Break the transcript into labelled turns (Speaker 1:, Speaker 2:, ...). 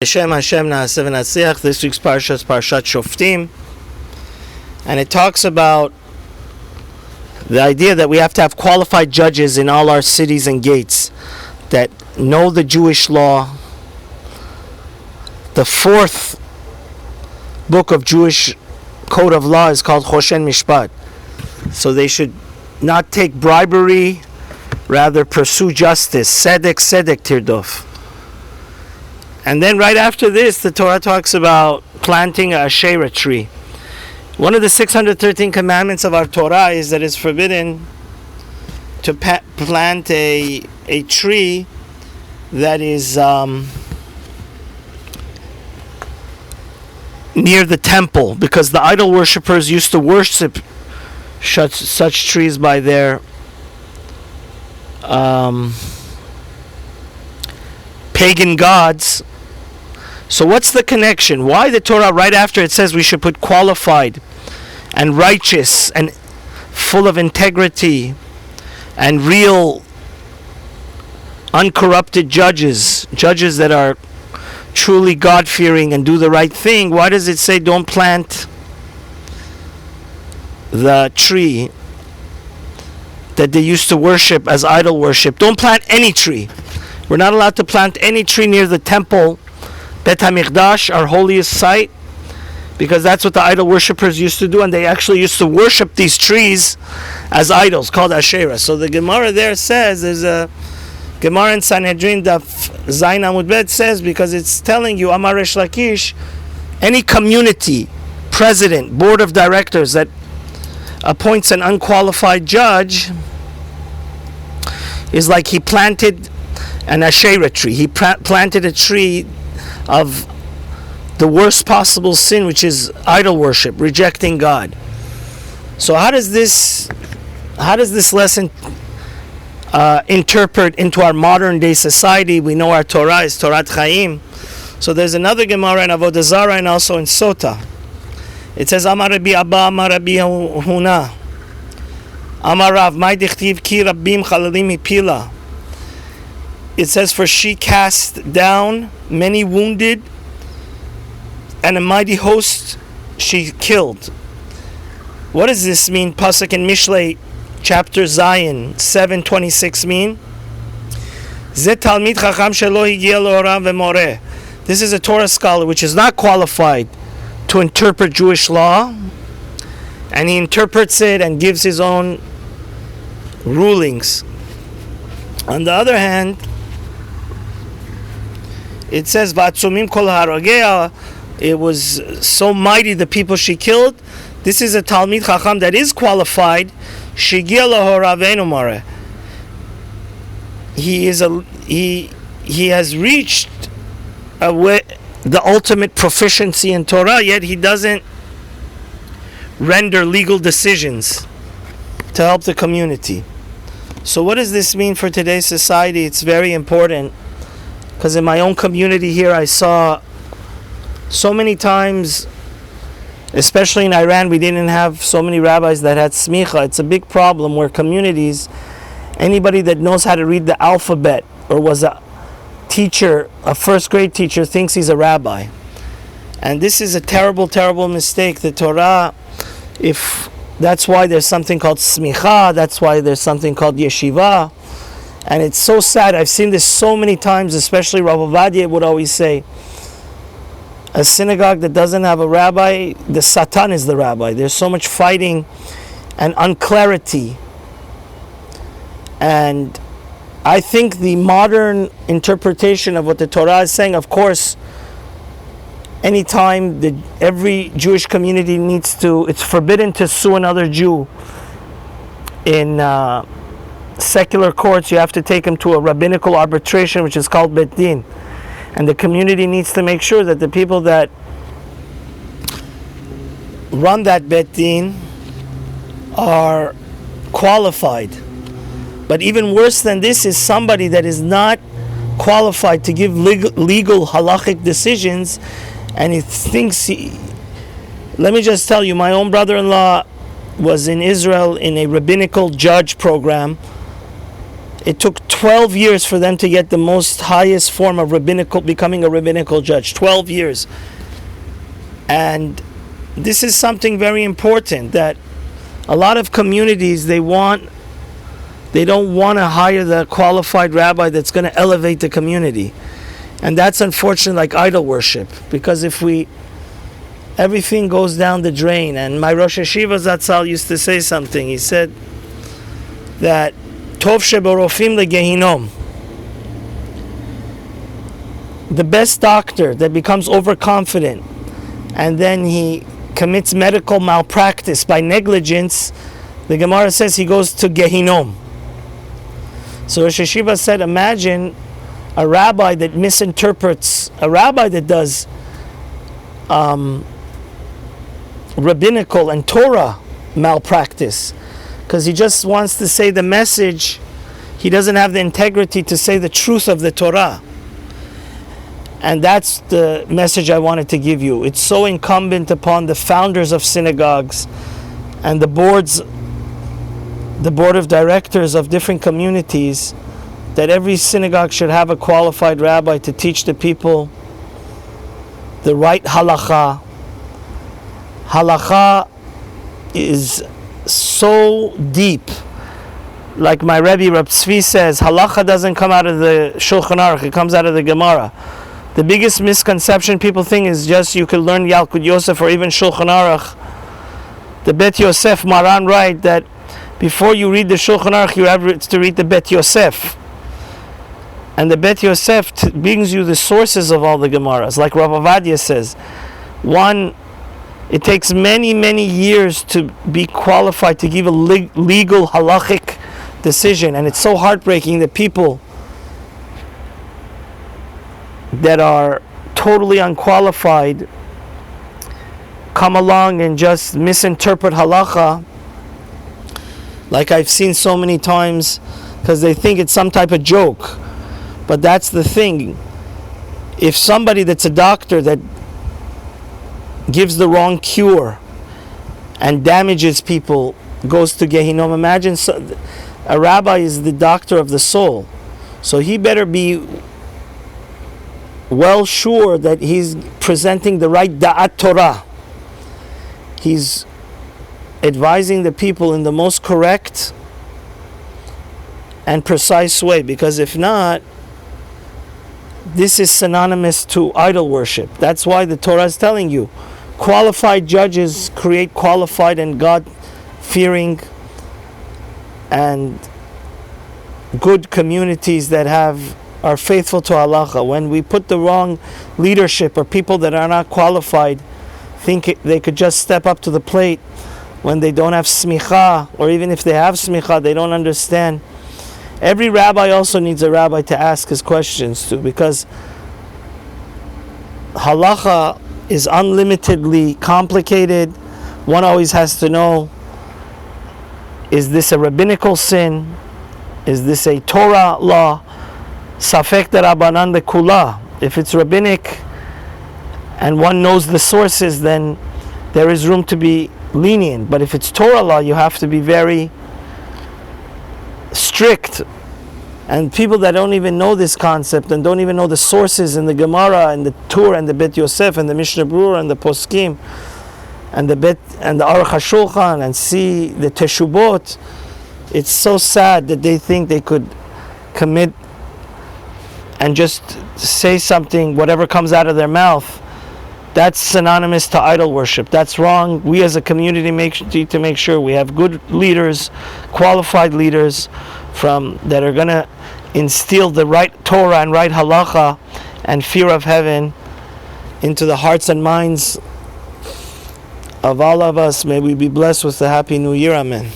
Speaker 1: Hashem Na'aseh V'Natzliach. This week's parsha is Parshat Shoftim, and it talks about the idea that we have to have qualified judges in all our cities and gates that know the Jewish law. The fourth book of Jewish code of law is called Choshen Mishpat. So they should not take bribery, rather pursue justice. Sedek tirdof. And then right after this, the Torah talks about planting a Asherah tree. One of the 613 commandments of our Torah is that it's forbidden to plant a tree that is near the temple, because the idol worshippers used to worship such trees by their pagan gods. So what's the connection? Why the Torah right after it says we should put qualified and righteous and full of integrity and real uncorrupted judges that are truly God-fearing and do the right thing? Why does it say don't plant the tree that they used to worship as idol worship? Don't plant any tree. We're not allowed to plant any tree near the temple, Bet HaMikdash, our holiest site, because that's what the idol worshippers used to do, and they actually used to worship these trees as idols, called Asherah. So the Gemara there says, there's a Gemara in Sanhedrin, Daf Zayin Amud Bet says, because it's telling you, Amar Resh Lakish, any community, president, board of directors that appoints an unqualified judge is like he planted an Asherah tree. He planted a tree of the worst possible sin, which is idol worship, rejecting God. So how does this lesson interpret into our modern day society? We know our Torah is Torat Chaim. So there's another Gemara in Avodah Zarah and also in Sota. It says, Amar Rabbi Abba, Amar Rabbi Huna, Amar Rav, Mai dichtiv ki rabbim chalalim mipila. It says, for she cast down many wounded, and a mighty host she killed. What does this mean? Pasuk in Mishlei, chapter Zayin 7:26 mean? Zeh talmid chacham shelo higia le'orav ve'moreh. This is a Torah scholar which is not qualified to interpret Jewish law, and he interprets it and gives his own rulings. On the other hand, it says, V'atzumim kol haragea, it was so mighty the people she killed. This is a Talmid Chacham that is qualified. Shigia le'horaveinu mareh. He has reached the ultimate proficiency in Torah, yet he doesn't render legal decisions to help the community. So what does this mean for today's society? It's very important, because in my own community here I saw so many times, especially in Iran, we didn't have so many rabbis that had smicha. It's a big problem where communities, anybody that knows how to read the alphabet or was a teacher, a first grade teacher, thinks he's a rabbi. And this is a terrible, terrible mistake. The Torah, that's why there's something called smicha, that's why there's something called yeshiva. And it's so sad. I've seen this so many times, especially Rav Ovadia would always say, a synagogue that doesn't have a rabbi, the Satan is the rabbi. There's so much fighting and unclarity. And I think the modern interpretation of what the Torah is saying, of course, anytime every Jewish community it's forbidden to sue another Jew in secular courts. You have to take them to a rabbinical arbitration, which is called Bet Din. And the community needs to make sure that the people that run that Bet Din are qualified. But even worse than this is somebody that is not qualified to give legal halachic decisions, and he thinks let me just tell you, my own brother-in-law was in Israel in a rabbinical judge program. It took 12 years for them to get the most highest form of becoming a rabbinical judge. 12 years. And this is something very important, that a lot of communities, they don't want to hire the qualified rabbi that's going to elevate the community. And that's unfortunately like idol worship, because everything goes down the drain. And my Rosh Hashiva Zatzal used to say something. He said that Tov sheborofim legehinom. The best doctor that becomes overconfident and then he commits medical malpractice by negligence, the Gemara says he goes to Gehinom. So Rosh Hashiva said, imagine a rabbi that misinterprets, a rabbi that does rabbinical and Torah malpractice, because he just wants to say the message. He doesn't have the integrity to say the truth of the Torah. And that's the message I wanted to give you. It's so incumbent upon the founders of synagogues and the board of directors of different communities, that every synagogue should have a qualified rabbi to teach the people the right halakha. Halakha is so deep. Like my Rebbe, Reb Tzvi, says, halakha doesn't come out of the Shulchan Aruch, it comes out of the Gemara. The biggest misconception people think is just you could learn Yalkut Yosef or even Shulchan Aruch. The Bet Yosef Maran write that before you read the Shulchan Aruch, you have to read the Bet Yosef. And the Bet Yosef brings you the sources of all the Gemaras. Like Rav Avadia says, it takes many, many years to be qualified to give a legal halachic decision. And it's so heartbreaking that people that are totally unqualified come along and just misinterpret halacha, like I've seen so many times, because they think it's some type of joke. But that's the thing. If somebody that's a doctor that gives the wrong cure and damages people goes to Gehinom, imagine a rabbi is the doctor of the soul, so he better be well sure that he's presenting the right da'at Torah. He's advising the people in the most correct and precise way, because if not, this is synonymous to idol worship. That's why the Torah is telling you, qualified judges create qualified and God-fearing and good communities that are faithful to halacha. When we put the wrong leadership or people that are not qualified, think they could just step up to the plate when they don't have smicha, or even if they have smicha, they don't understand. Every rabbi also needs a rabbi to ask his questions to, because halacha is unlimitedly complicated. One always has to know, is this a rabbinical sin? Is this a Torah law? Safek derabanan lekula. If it's rabbinic and one knows the sources, then there is room to be lenient. But if it's Torah law, you have to be very strict. And people that don't even know this concept and don't even know the sources in the Gemara and the Tur and the Bet Yosef and the Mishnah Berurah and the Poskim and the Aruch HaShulchan and see the Teshubot, it's so sad that they think they could commit and just say something, whatever comes out of their mouth. That's synonymous to idol worship. That's wrong. We as a community need to make sure we have good leaders, qualified leaders that are going to instill the right Torah and right halacha and fear of heaven into the hearts and minds of all of us. May we be blessed with the Happy New Year. Amen.